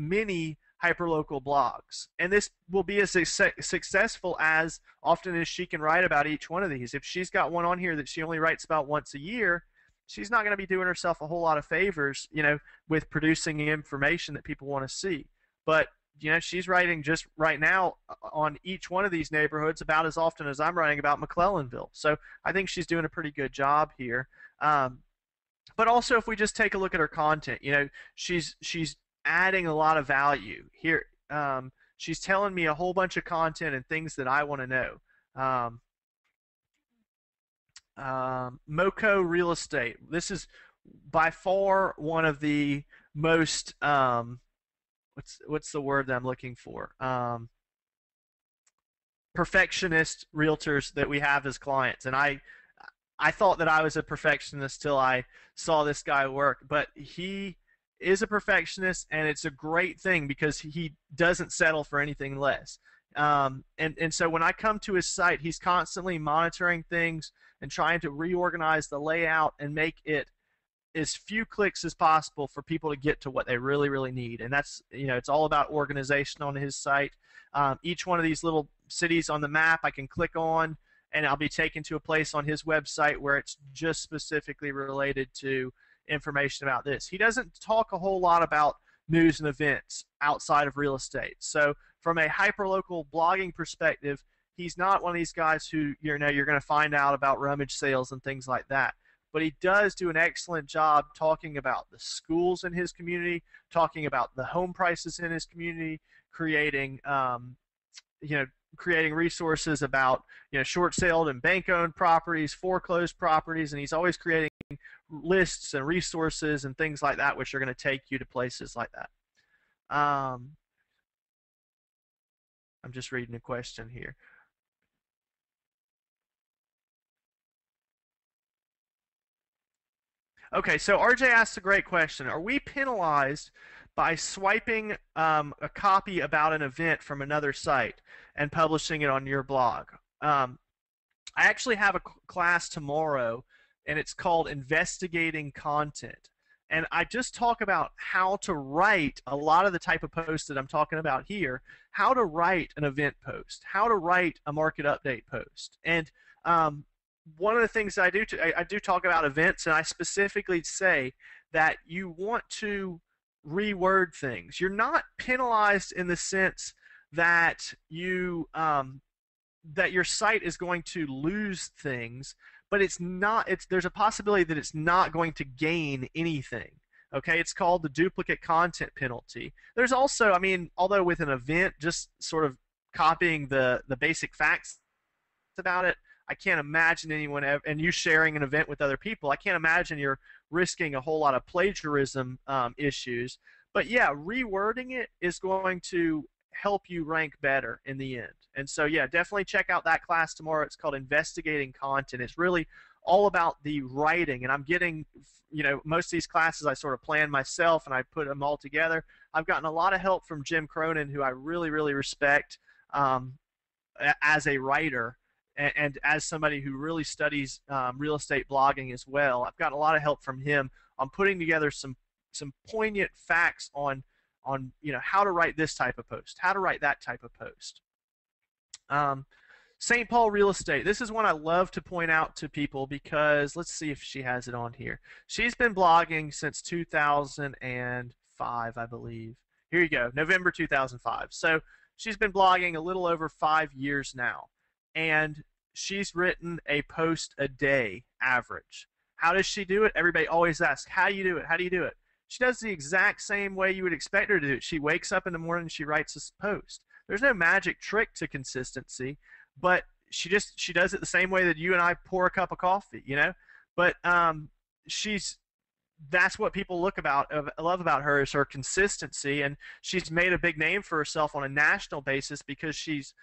many hyperlocal blogs. And this will be as successful as often as she can write about each one of these. If she's got one on here that she only writes about once a year, she's not going to be doing herself a whole lot of favors, with producing information that people want to see. But she's writing just right now on each one of these neighborhoods about as often as I'm writing about McClellanville. So I think she's doing a pretty good job here. But also, if we just take a look at her content, she's adding a lot of value here. She's telling me a whole bunch of content and things that I want to know. Moco Real Estate. This is by far one of the most what's the word that I'm looking for? Perfectionist realtors that we have as clients, and I thought that I was a perfectionist till I saw this guy work, but he is a perfectionist, and it's a great thing because he doesn't settle for anything less. And so when I come to his site, he's constantly monitoring things and trying to reorganize the layout and make it as few clicks as possible for people to get to what they really, really need. And that's, it's all about organization on his site. Each one of these little cities on the map I can click on, and I'll be taken to a place on his website where it's just specifically related to information about this. He doesn't talk a whole lot about news and events outside of real estate. So from a hyperlocal blogging perspective, he's not one of these guys who you're going to find out about rummage sales and things like that. But he does do an excellent job talking about the schools in his community, talking about the home prices in his community, creating creating resources about short-saled and bank-owned properties, foreclosed properties, and he's always creating lists and resources and things like that, which are going to take you to places like that. I'm just reading a question here. Okay, so RJ asked a great question. Are we penalized by swiping a copy about an event from another site and publishing it on your blog? I actually have a class tomorrow, and it's called Investigating Content. And I just talk about how to write a lot of the type of posts that I'm talking about here, how to write an event post, how to write a market update post. And one of the things I do talk about events, and I specifically say that you want to reword things. You're not penalized in the sense that that your site is going to lose things, but it's not. There's a possibility that it's not going to gain anything. Okay, it's called the duplicate content penalty. There's also, although with an event, just sort of copying the basic facts about it, I can't imagine anyone and you sharing an event with other people, I can't imagine you're risking a whole lot of plagiarism issues. But yeah, rewording it is going to help you rank better in the end. And so yeah, definitely check out that class tomorrow. It's called Investigating Content. It's really all about the writing, and I'm getting, most of these classes I sort of plan myself and I put them all together. I've gotten a lot of help from Jim Cronin, who I really, really respect as a writer. And as somebody who really studies real estate blogging as well, I've gotten a lot of help from him on putting together some poignant facts on how to write this type of post, how to write that type of post. St. Paul Real Estate. This is one I love to point out to people because let's see if she has it on here. She's been blogging since 2005, I believe. Here you go, November 2005. So she's been blogging a little over 5 years now. And she's written a post a day average. How does she do it? Everybody always asks, how do you do it? How do you do it? She does the exact same way you would expect her to do it. She wakes up in the morning and she writes this post. There's no magic trick to consistency, but she does it the same way that you and I pour a cup of coffee, But that's what people love about her is her consistency, and she's made a big name for herself on a national basis because she's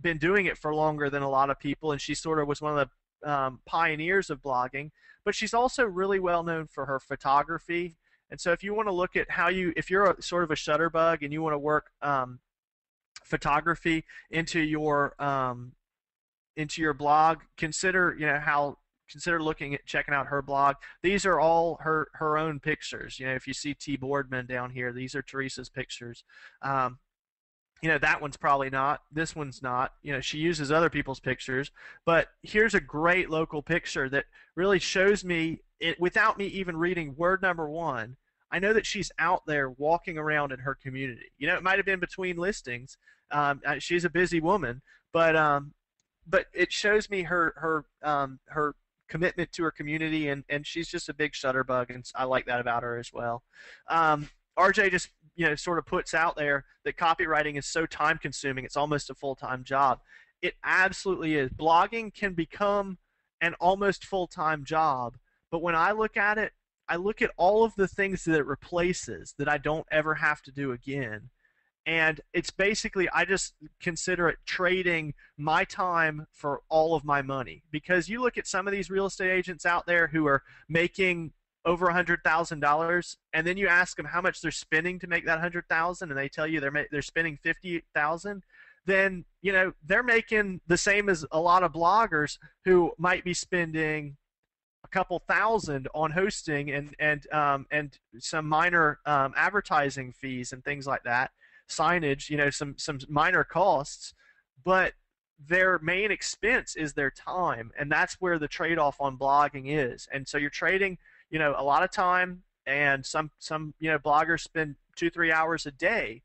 been doing it for longer than a lot of people, and she sort of was one of the pioneers of blogging. But she's also really well known for her photography. And so if you want to look at if you're sort of a shutterbug and you want to work photography into your blog, consider how consider looking at checking out her blog. These are all her own pictures. If you see T Boardman down here, these are Teresa's pictures. Um, that one's probably not. This one's not. She uses other people's pictures, but here's a great local picture that really shows me it without me even reading word number one. I know that she's out there walking around in her community. It might have been between listings. She's a busy woman, but it shows me her commitment to her community, and she's just a big shutterbug, and I like that about her as well. RJ just sort of puts out there that copywriting is so time consuming it's almost a full-time job. It absolutely is. Blogging can become an almost full-time job, but when I look at it, I look at all of the things that it replaces that I don't ever have to do again, and it's basically, I just consider it trading my time for all of my money. Because you look at some of these real estate agents out there who are making over $100,000, and then you ask them how much they're spending to make that 100,000, and they tell you they're spending 50,000. Then they're making the same as a lot of bloggers who might be spending a couple thousand on hosting and some minor advertising fees and things like that, signage, some minor costs, but their main expense is their time, and that's where the trade-off on blogging is. And so you're trading, a lot of time, and some bloggers spend 2-3 hours a day,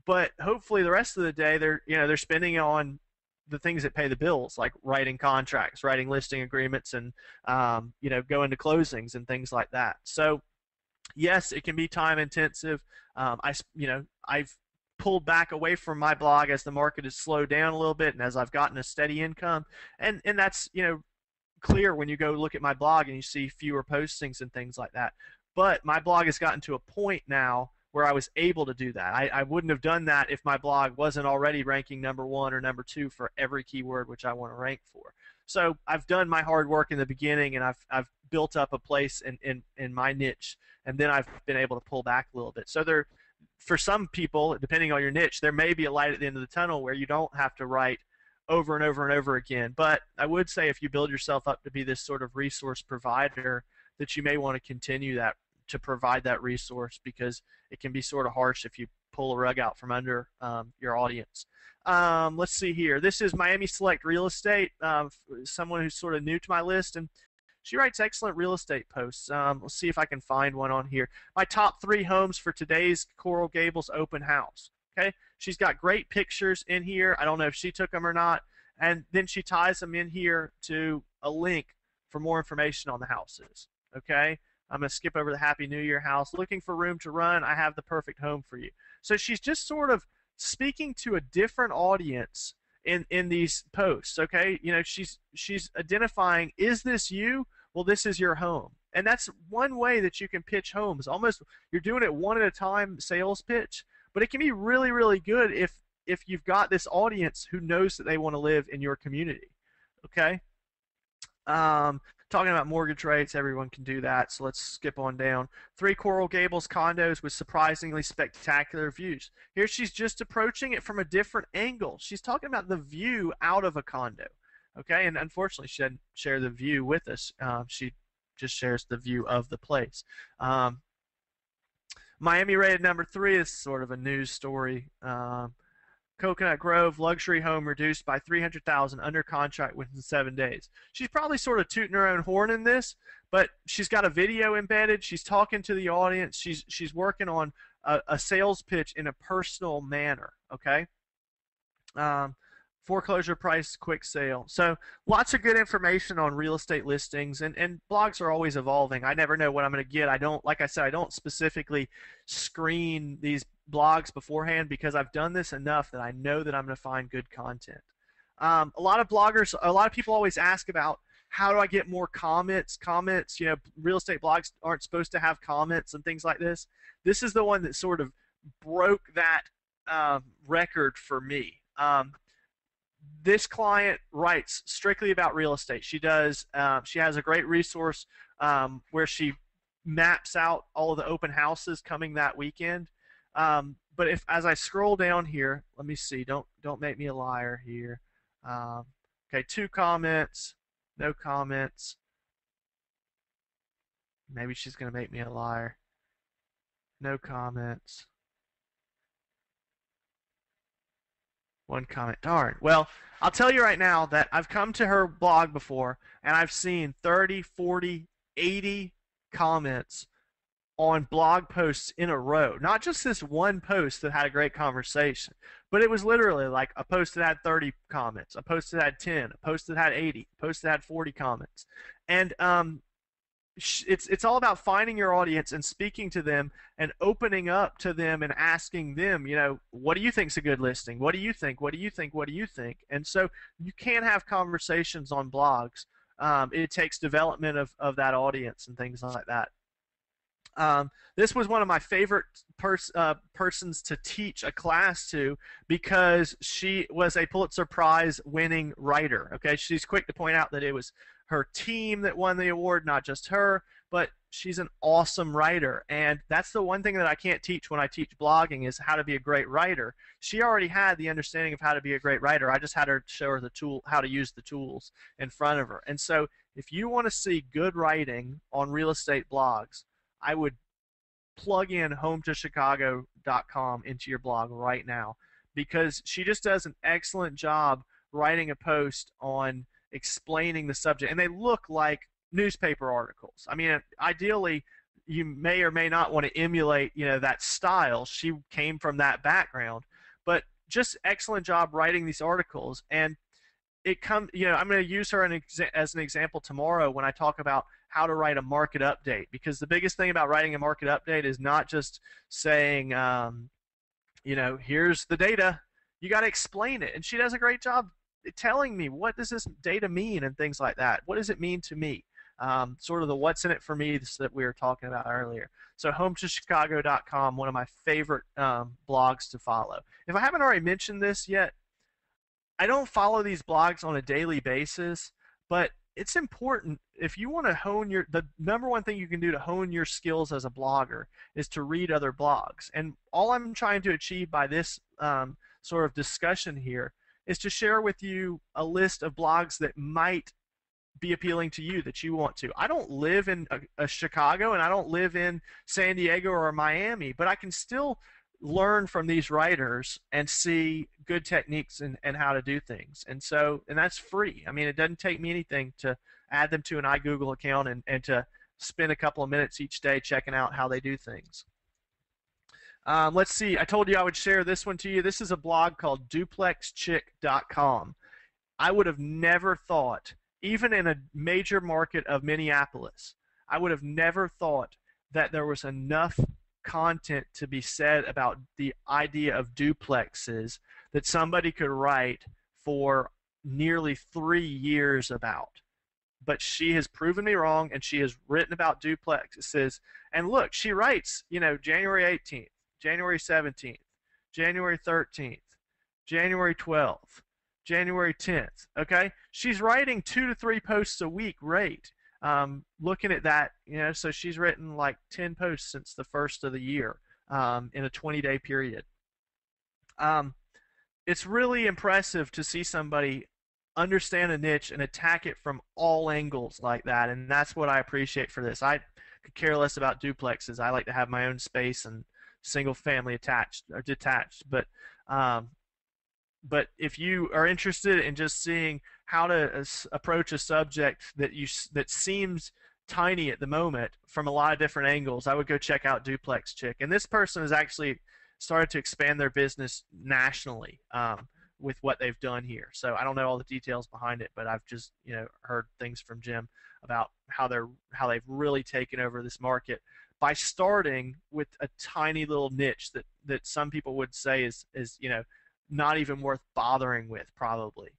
but hopefully the rest of the day they're spending on the things that pay the bills, like writing contracts, writing listing agreements, and going to closings and things like that. So yes, it can be time intensive. I've pulled back away from my blog as the market has slowed down a little bit, and as I've gotten a steady income, and that's clear when you go look at my blog and you see fewer postings and things like that. But my blog has gotten to a point now where I was able to do that. I wouldn't have done that if my blog wasn't already ranking number 1 or number 2 for every keyword which I want to rank for. So I've done my hard work in the beginning, and I've built up a place in my niche, and then I've been able to pull back a little bit. So for some people, depending on your niche, there may be a light at the end of the tunnel where you don't have to write over and over and over again. But I would say if you build yourself up to be this sort of resource provider, that you may want to continue to provide that resource, because it can be sort of harsh if you pull a rug out from under your audience. Let's see here. This is Miami Select Real Estate, someone who's sort of new to my list, and she writes excellent real estate posts. Let's see if I can find one on here. My top 3 homes for today's Coral Gables open house. Okay, she's got great pictures in here. I don't know if she took them or not, and then she ties them in here to a link for more information on the houses. Okay, I'm going to skip over the Happy New Year house. Looking for room to run? I have the perfect home for you. So she's just sort of speaking to a different audience in these posts. Okay, she's identifying, is this you? Well, this is your home. And that's one way that you can pitch homes. Almost, you're doing it one at a time sales pitch, but it can be really, really good if you've got this audience who knows that they want to live in your community. Okay. Talking about mortgage rates, everyone can do that, so let's skip on down. 3 Coral Gables condos with surprisingly spectacular views. Here she's just approaching it from a different angle. She's talking about the view out of a condo. Okay, and unfortunately she didn't share the view with us. She just shares the view of the place. Miami rated number 3 is sort of a news story. Coconut Grove luxury home reduced by $300,000 under contract within 7 days. She's probably sort of tooting her own horn in this, but she's got a video embedded. She's talking to the audience. She's working on a sales pitch in a personal manner. Okay. Foreclosure price, quick sale. So lots of good information on real estate listings, and blogs are always evolving. I never know what I'm going to get. Like I said, I don't specifically screen these blogs beforehand, because I've done this enough that I know that I'm going to find good content. A lot of people always ask about, how do I get more comments? Real estate blogs aren't supposed to have comments and things like this. This is the one that sort of broke that record for me. This client writes strictly about real estate. She does. She has a great resource where she maps out all of the open houses coming that weekend. But as I scroll down here, let me see. Don't make me a liar here. Okay, 2 comments, no comments. Maybe she's gonna make me a liar. No comments. One comment. Darn. Well, I'll tell you right now that I've come to her blog before and I've seen 30, 40, 80 comments on blog posts in a row. Not just this one post that had a great conversation, but it was literally like a post that had 30 comments, a post that had 10, a post that had 80, a post that had 40 comments. And it's all about finding your audience and speaking to them and opening up to them and asking them, what do you think's a good listing? What do you think? What do you think? What do you think? And so you can have conversations on blogs. It takes development of that audience and things like that. This was one of my favorite persons to teach a class to because she was a Pulitzer Prize winning writer. Okay, she's quick to point out that it was her team that won the award, not just her, but she's an awesome writer. And that's the one thing that I can't teach when I teach blogging is how to be a great writer. She already had the understanding of how to be a great writer. I just had her show her the tool, how to use the tools in front of her. And so if you want to see good writing on real estate blogs, I would plug in hometochicago.com into your blog right now because she just does an excellent job writing a post on explaining the subject, and they look like newspaper articles. I mean, ideally, you may or may not want to emulate, that style. She came from that background, but just excellent job writing these articles. And I'm going to use her as an example tomorrow when I talk about how to write a market update, because the biggest thing about writing a market update is not just saying, here's the data. You got to explain it, and she does a great job telling me, what does this data mean and things like that. What does it mean to me? Sort of the what's in it for me that we were talking about earlier. So hometochicago.com, one of my favorite blogs to follow. If I haven't already mentioned this yet, I don't follow these blogs on a daily basis, but it's important if you want to the number one thing you can do to hone your skills as a blogger is to read other blogs. And all I'm trying to achieve by this sort of discussion here is to share with you a list of blogs that might be appealing to you, that you want to. I don't live in a Chicago, and I don't live in San Diego or Miami, but I can still learn from these writers and see good techniques and how to do things. And that's free. I mean, it doesn't take me anything to add them to an iGoogle account and to spend a couple of minutes each day checking out how they do things. Let's see. I told you I would share this one to you. This is a blog called duplexchick.com. I would have never thought, even in a major market of Minneapolis, I would have never thought that there was enough content to be said about the idea of duplexes that somebody could write for nearly 3 years about. But she has proven me wrong, and she has written about duplexes. And look, she writes, January 18th, January 17th, January 13th, January 12th, January 10th. Okay, she's writing 2 to 3 posts a week rate. Looking at that, so she's written like 10 posts since the first of the year in a 20-day period. It's really impressive to see somebody understand a niche and attack it from all angles like that, and that's what I appreciate for this. I could care less about duplexes. I like to have my own space and single family attached or detached, but if you are interested in just seeing how to approach a subject that seems tiny at the moment from a lot of different angles, I would go check out Duplex Chick. And this person has actually started to expand their business nationally with what they've done here. So I don't know all the details behind it, but I've just heard things from Jim about how they've really taken over this market by starting with a tiny little niche that some people would say is not even worth bothering with, probably.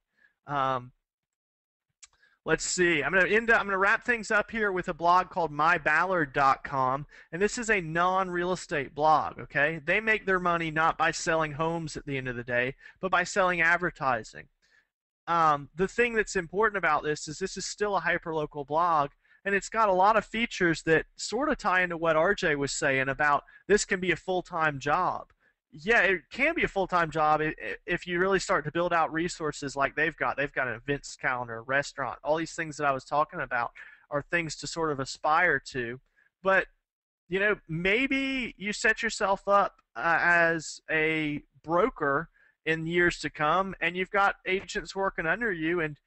Let's see. I'm gonna wrap things up here with a blog called myballard.com, and this is a non-real estate blog. Okay, they make their money not by selling homes at the end of the day, but by selling advertising. The thing that's important about this is still a hyperlocal blog, and it's got a lot of features that sort of tie into what RJ was saying about this can be a full-time job. Yeah, it can be a full-time job if you really start to build out resources like they've got. They've got an events calendar, restaurant, all these things that I was talking about are things to sort of aspire to. But maybe you set yourself up as a broker in years to come, and you've got agents working under you, and